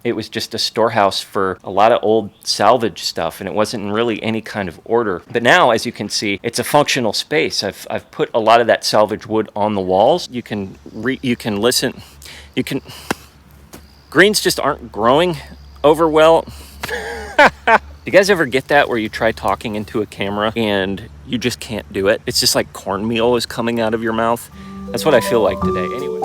It was just a storehouse for a lot of old salvage stuff, and it wasn't in really any kind of order. But now, as you can see, it's a functional space. I've put a lot of that salvage wood on the walls. You can listen. Greens just aren't growing over well. You guys ever get that where you try talking into a camera and you just can't do it? It's just like cornmeal is coming out of your mouth. That's what I feel like today. Anyway.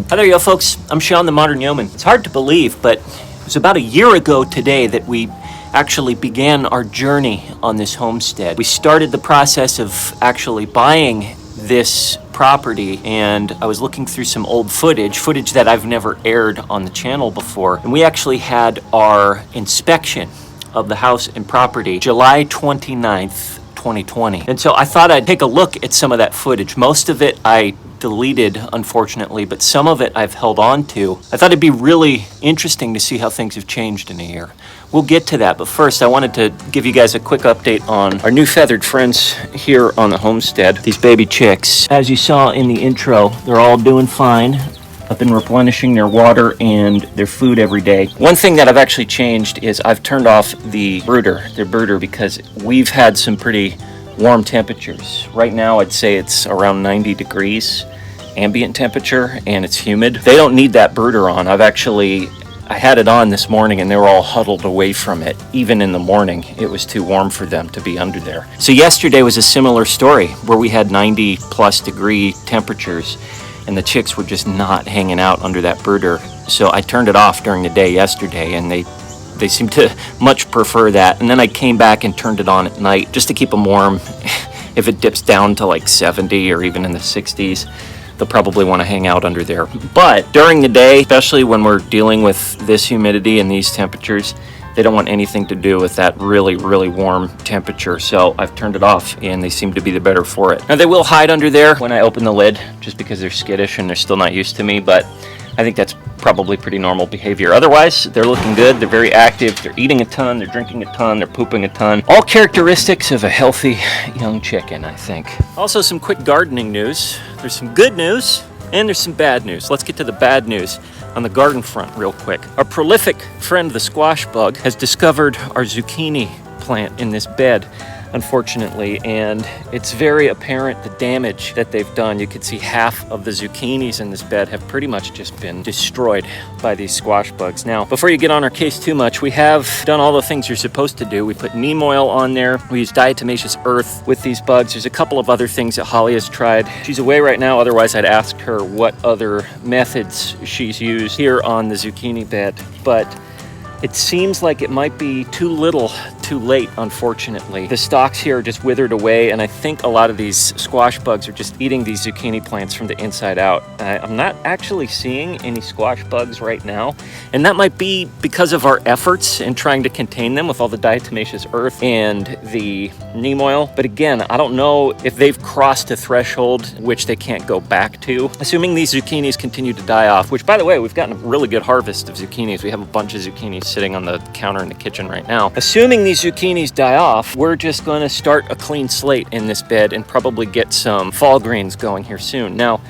Hi there, yo folks. I'm Sean the Modern Yeoman. It's hard to believe, but it was about a year ago today that we actually began our journey on this homestead. We started the process of actually buying this property, and I was looking through some old footage that I've never aired on the channel before, and we actually had our inspection of the house and property July 29th, 2020. And so I thought I'd take a look at some of that footage. Most of it I deleted, unfortunately, but some of it I've held on to. I thought it'd be really interesting to see how things have changed in a year. We'll get to that, but first I wanted to give you guys a quick update on our new feathered friends here on the homestead, these baby chicks. As you saw in the intro, they're all doing fine. I've been replenishing their water and their food every day. One thing that I've actually changed is I've turned off their brooder, because we've had some pretty warm temperatures. Right now I'd say it's around 90 degrees ambient temperature, and it's humid. They don't need that brooder on. I had it on this morning and they were all huddled away from it. Even in the morning, it was too warm for them to be under there. So yesterday was a similar story where we had 90 plus degree temperatures and the chicks were just not hanging out under that brooder. So I turned it off during the day yesterday, and they seem to much prefer that. And then I came back and turned it on at night just to keep them warm. If it dips down to like 70 or even in the 60s, they'll probably want to hang out under there. But during the day, especially when we're dealing with this humidity and these temperatures, they don't want anything to do with that really, really warm temperature. So I've turned it off and they seem to be the better for it. Now they will hide under there when I open the lid just because they're skittish and they're still not used to me, but I think that's probably pretty normal behavior. Otherwise, they're looking good. They're very active. They're eating a ton. They're drinking a ton. They're pooping a ton. All characteristics of a healthy young chicken, I think. Also, some quick gardening news. There's some good news and there's some bad news. Let's get to the bad news on the garden front real quick. Our prolific friend, the squash bug, has discovered our zucchini plant in this bed, unfortunately, and it's very apparent the damage that they've done. You can see half of the zucchinis in this bed have pretty much just been destroyed by these squash bugs. Now, before you get on our case too much, we have done all the things you're supposed to do. We put neem oil on there. We use diatomaceous earth with these bugs. There's a couple of other things that Holly has tried. She's away right now, otherwise I'd asked her what other methods she's used here on the zucchini bed, but it seems like it might be too little too late, unfortunately. The stalks here are just withered away, and I think a lot of these squash bugs are just eating these zucchini plants from the inside out. I'm not actually seeing any squash bugs right now, and that might be because of our efforts in trying to contain them with all the diatomaceous earth and the neem oil. But again, I don't know if they've crossed a threshold which they can't go back to. Assuming these zucchinis continue to die off, which, by the way, we've gotten a really good harvest of zucchinis. We have a bunch of zucchinis sitting on the counter in the kitchen right now. Assuming these zucchinis die off, we're just going to start a clean slate in this bed and probably get some fall greens going here soon. Now,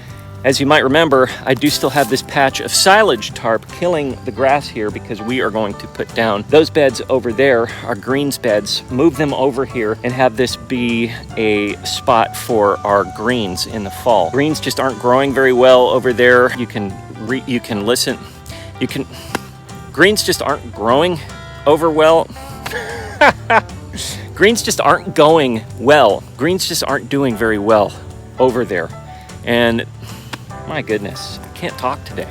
as you might remember, I do still have this patch of silage tarp killing the grass here because we are going to put down those beds over there, our greens beds, move them over here and have this be a spot for our greens in the fall. Greens just aren't growing very well over there. Greens just aren't growing over well. Greens just aren't going well. Greens just aren't doing very well over there. And my goodness, I can't talk today.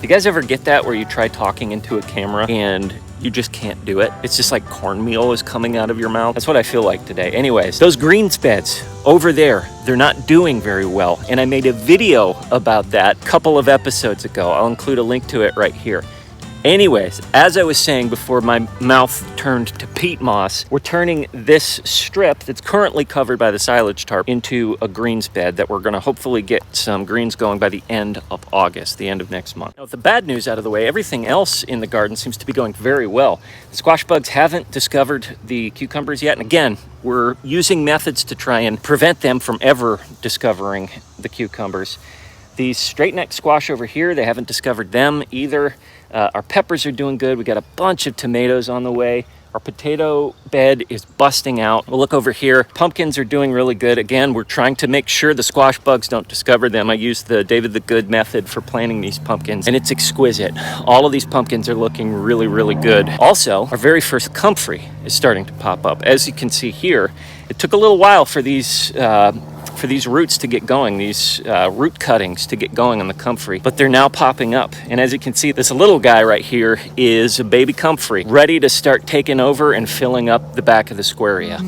You guys ever get that where you try talking into a camera and you just can't do it? It's just like cornmeal is coming out of your mouth. That's what I feel like today. Anyways, those greens beds over there, they're not doing very well. And I made a video about that a couple of episodes ago. I'll include a link to it right here. Anyways, as I was saying before my mouth turned to peat moss, we're turning this strip that's currently covered by the silage tarp into a greens bed that we're going to hopefully get some greens going by the end of August, the end of next month. Now, with the bad news out of the way, everything else in the garden seems to be going very well. The squash bugs haven't discovered the cucumbers yet, and again, we're using methods to try and prevent them from ever discovering the cucumbers. These straight-necked squash over here, they haven't discovered them either. Our peppers are doing good. We got a bunch of tomatoes on the way. Our potato bed is busting out. We'll look over here. Pumpkins are doing really good. Again, we're trying to make sure the squash bugs don't discover them. I used the David the Good method for planting these pumpkins, and it's exquisite. All of these pumpkins are looking really, really good. Also, our very first comfrey is starting to pop up. As you can see here, it took a little while for these roots to get going, these root cuttings to get going on the comfrey, but they're now popping up. And as you can see, this little guy right here is a baby comfrey, ready to start taking over and filling up the back of the squarea.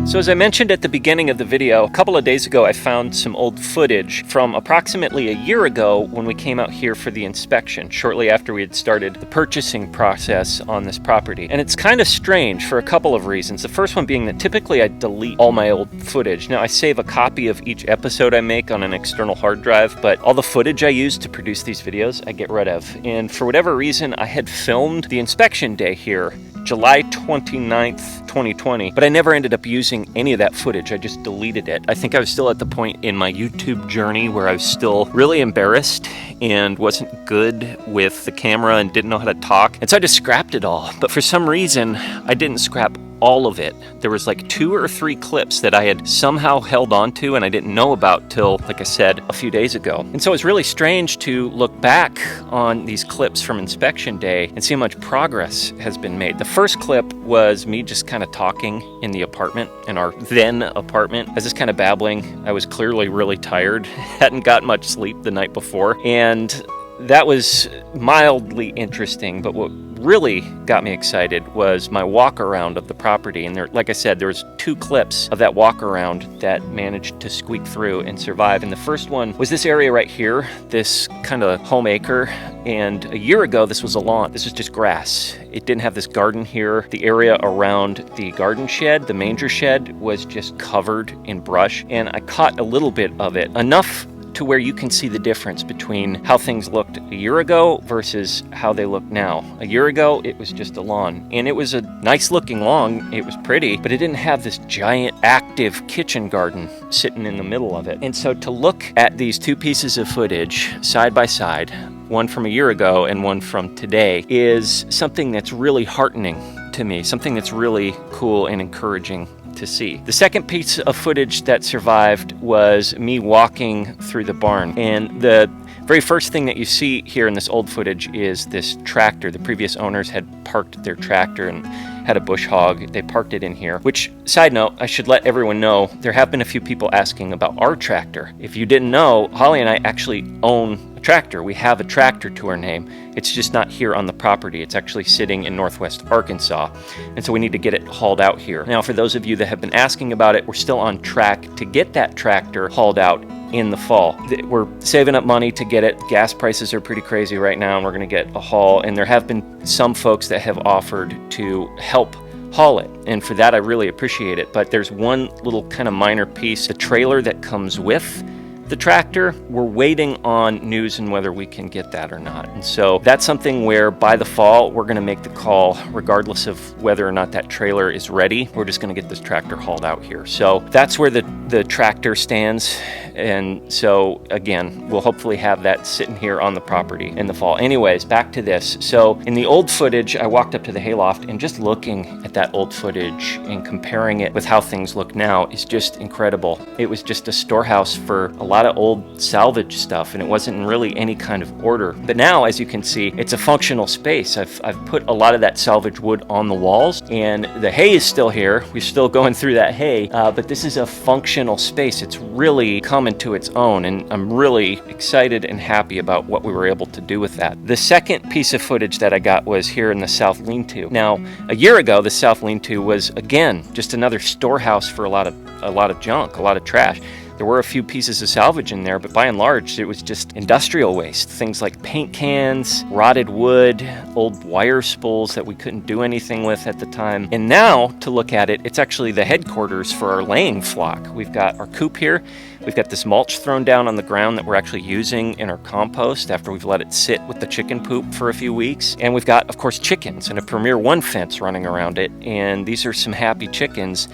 So as I mentioned at the beginning of the video, a couple of days ago I found some old footage from approximately a year ago when we came out here for the inspection, shortly after we had started the purchasing process on this property. And it's kind of strange for a couple of reasons. The first one being that typically I delete all my old footage. Now I save a copy of each episode I make on an external hard drive, but all the footage I use to produce these videos I get rid of. And for whatever reason, I had filmed the inspection day here July 29th, 2020, but I never ended up using any of that footage. I just deleted it. I think I was still at the point in my YouTube journey where I was still really embarrassed and wasn't good with the camera and didn't know how to talk. And so I just scrapped it all. But for some reason, I didn't scrap all of it. There was like 2 or 3 clips that I had somehow held onto and I didn't know about till, like I said, a few days ago. And so it's really strange to look back on these clips from inspection day and see how much progress has been made. The first clip was me just kind of talking in the apartment, in our then apartment. I was just kind of babbling. I was clearly really tired, hadn't gotten much sleep the night before, and that was mildly interesting, but what really got me excited was my walk around of the property. And there, like I said, there was 2 clips of that walk around that managed to squeak through and survive. And the first one was this area right here, this kind of home acre. And a year ago, this was a lawn. This was just grass. It didn't have this garden here. The area around the garden shed, the manger shed, was just covered in brush. And I caught a little bit of it, enough to where you can see the difference between how things looked a year ago versus how they look now. A year ago, it was just a lawn, and it was a nice looking lawn. It was pretty, but it didn't have this giant active kitchen garden sitting in the middle of it. And so to look at these 2 pieces of footage side by side, one from a year ago and one from today, is something that's really heartening to me, something that's really cool and encouraging to see. The second piece of footage that survived was me walking through the barn, and the very first thing that you see here in this old footage is this tractor. The previous owners had parked their tractor and had a bush hog. They parked it in here, which, side note, I should let everyone know, there have been a few people asking about our tractor. If you didn't know, Holly and I actually own a tractor. We have a tractor to our name. It's just not here on the property. It's actually sitting in northwest Arkansas. And so we need to get it hauled out here. Now, for those of you that have been asking about it, we're still on track to get that tractor hauled out in the fall. We're saving up money to get it. Gas prices are pretty crazy right now, and we're going to get a haul. And there have been some folks that have offered to help haul it, and for that I really appreciate it. But there's one little kind of minor piece, the trailer that comes with the tractor. We're waiting on news and whether we can get that or not. And so that's something where by the fall we're going to make the call regardless of whether or not that trailer is ready. We're just going to get this tractor hauled out here. So that's where the tractor stands. And so again, we'll hopefully have that sitting here on the property in the fall. Anyways, back to this. So in the old footage, I walked up to the hayloft, and just looking at that old footage and comparing it with how things look now is just incredible. It was just a storehouse for a lot of old salvage stuff, and it wasn't in really any kind of order. But now, as you can see, it's a functional space. I've put a lot of that salvage wood on the walls, and the hay is still here. We're still going through that hay, but this is a functional space. It's really come into its own, and I'm really excited and happy about what we were able to do with that. The second piece of footage that I got was here in the south lean-to. Now, a year ago, the south lean-to was, again, just another storehouse for a lot of junk, a lot of trash. There were a few pieces of salvage in there, but by and large, it was just industrial waste. Things like paint cans, rotted wood, old wire spools that we couldn't do anything with at the time. And now, to look at it, it's actually the headquarters for our laying flock. We've got our coop here. We've got this mulch thrown down on the ground that we're actually using in our compost after we've let it sit with the chicken poop for a few weeks. And we've got, of course, chickens and a Premier One fence running around it. And these are some happy chickens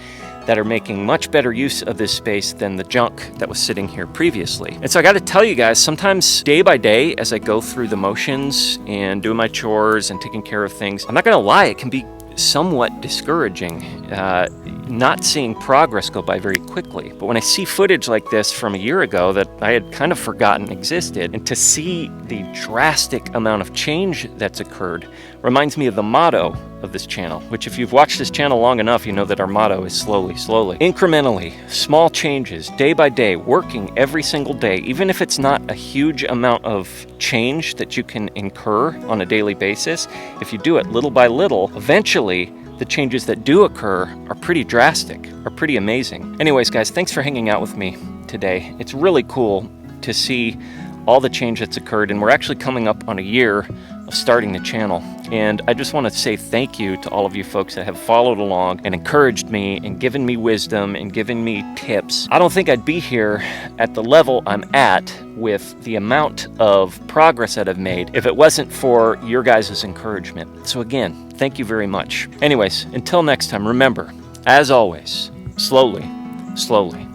that are making much better use of this space than the junk that was sitting here previously. And so I got to tell you guys, sometimes day by day, as I go through the motions and doing my chores and taking care of things, I'm not going to lie, it can be somewhat discouraging, not seeing progress go by very quickly. But when I see footage like this from a year ago that I had kind of forgotten existed, and to see the drastic amount of change that's occurred reminds me of the motto of this channel, which if you've watched this channel long enough, you know that our motto is slowly, slowly. Incrementally, small changes, day by day, working every single day, even if it's not a huge amount of change that you can incur on a daily basis, if you do it little by little, eventually the changes that do occur are pretty drastic, are pretty amazing. Anyways, guys, thanks for hanging out with me today. It's really cool to see all the change that's occurred, and we're actually coming up on a year of starting the channel. And I just want to say thank you to all of you folks that have followed along and encouraged me and given me wisdom and given me tips. I don't think I'd be here at the level I'm at with the amount of progress that I've made if it wasn't for your guys' encouragement. So again, thank you very much. Anyways, until next time, remember, as always, slowly, slowly.